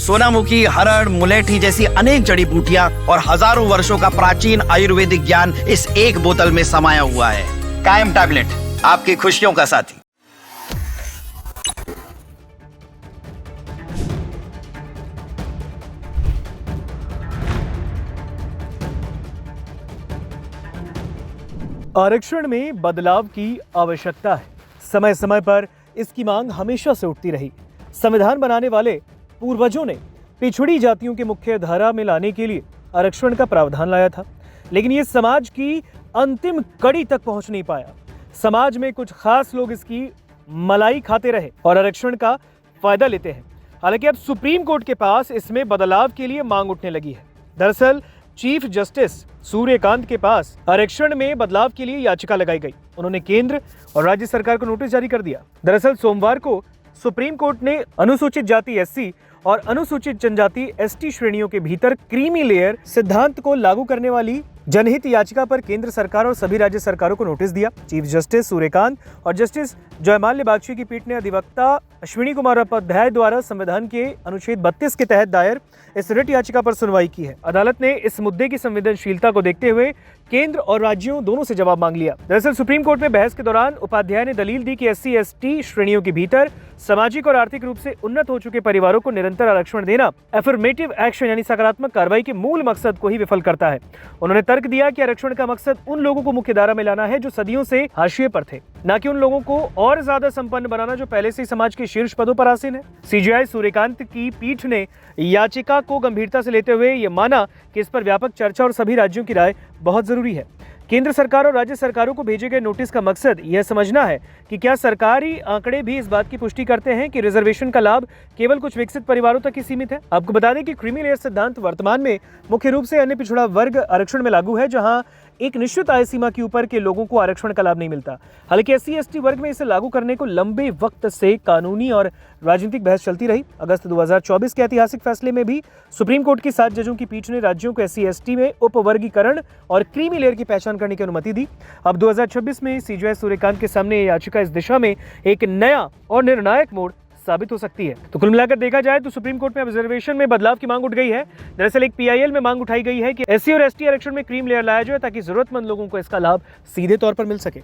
सोनामुखी, हरड़, मुलेठी जैसी अनेक जड़ी बूटियां और हजारों वर्षों का प्राचीन आयुर्वेदिक ज्ञान इस एक बोतल में समाया हुआ है। कायम टैबलेट, आपकी खुशियों का साथी। आरक्षण में बदलाव की आवश्यकता है। समय समय पर इसकी मांग हमेशा से उठती रही। संविधान बनाने वाले पूर्वजों ने पिछड़ी जातियों के मुख्य धारा में लाने के लिए आरक्षण का प्रावधान लाया था, लेकिन ये समाज की अंतिम कड़ी तक पहुंच नहीं पाया। समाज में कुछ खास लोग इसकी मलाई खाते रहे और आरक्षण का फायदा लेते हैं। हालांकि अब सुप्रीम कोर्ट के पास इसमें बदलाव के लिए मांग उठने लगी है। दरअसल चीफ जस्टिस सूर्यकांत के पास आरक्षण में बदलाव के लिए याचिका लगाई गई। उन्होंने केंद्र और राज्य सरकार को नोटिस जारी कर दिया। दरअसल सोमवार को सुप्रीम कोर्ट ने अनुसूचित जाति एससी और अनुसूचित जनजाति एसटी श्रेणियों के भीतर क्रीमी लेयर सिद्धांत को लागू करने वाली जनहित याचिका पर केंद्र सरकार और सभी राज्य सरकारों को नोटिस दिया। चीफ जस्टिस सूर्यकांत और जस्टिस जयमाल्य बागची की पीठ ने अधिवक्ता अश्विनी कुमार उपाध्याय द्वारा संविधान के अनुच्छेद 32 के तहत दायर इस रिट याचिका पर सुनवाई की है। अदालत ने इस मुद्दे की संवेदनशीलता को देखते हुए केंद्र और राज्यों दोनों से जवाब मांग लिया। दरअसल सुप्रीम कोर्ट में बहस के दौरान उपाध्याय ने दलील दी कि एससी एसटी श्रेणियों के भीतर सामाजिक और आर्थिक रूप से उन्नत हो चुके परिवारों को निरंतर आरक्षण देना एफर्मेटिव एक्शन यानी सकारात्मक कार्रवाई के मूल मकसद को ही विफल करता है। उन्होंने तर्क दिया कि आरक्षण का मकसद उन लोगों को मुख्यधारा में लाना है जो सदियों से हाशिए पर थे, न कि उन लोगों को और ज्यादा संपन्न बनाना जो पहले से ही समाज के शीर्ष पदों पर आसीन है। सीजेआई सूर्यकांत की पीठ ने याचिका को गंभीरता से लेते हुए ये माना कि इस पर व्यापक चर्चा और सभी राज्यों की राय बहुत जरूरी है। केंद्र सरकार और राज्य सरकारों को भेजे गए नोटिस का मकसद यह समझना है कि क्या सरकारी आंकड़े भी इस बात की पुष्टि करते हैं कि रिजर्वेशन का लाभ केवल कुछ विकसित परिवारों तक ही सीमित है। आपको बता दें कि क्रीमी लेयर सिद्धांत वर्तमान में मुख्य रूप से अन्य पिछड़ा वर्ग आरक्षण में लागू है, जहां एक निश्चित आय सीमा के ऊपर के लोगों को आरक्षण का लाभ नहीं मिलता। हालांकि एससी एसटी वर्ग में इसे लागू करने को लंबे वक्त से कानूनी और राजनीतिक बहस चलती रही। अगस्त 2024 के ऐतिहासिक फैसले में भी सुप्रीम कोर्ट की 7 जजों की पीठ ने राज्यों को एससी एसटी में उपवर्गीकरण और क्रीमी लेयर की पहचान करने की अनुमति दी। अब 2026 में सीजेआई सूर्यकांत के सामने ये याचिका इस दिशा में एक नया और निर्णायक मोड़ साबित हो सकती है। तो कुल मिलाकर देखा जाए तो सुप्रीम कोर्ट में रिजर्वेशन में बदलाव की मांग उठ गई है। दरअसल एक पीआईएल में मांग उठाई गई है कि एससी और एसटी आरक्षण में क्रीम लेयर लाया जाए ताकि जरूरतमंद लोगों को इसका लाभ सीधे तौर पर मिल सके।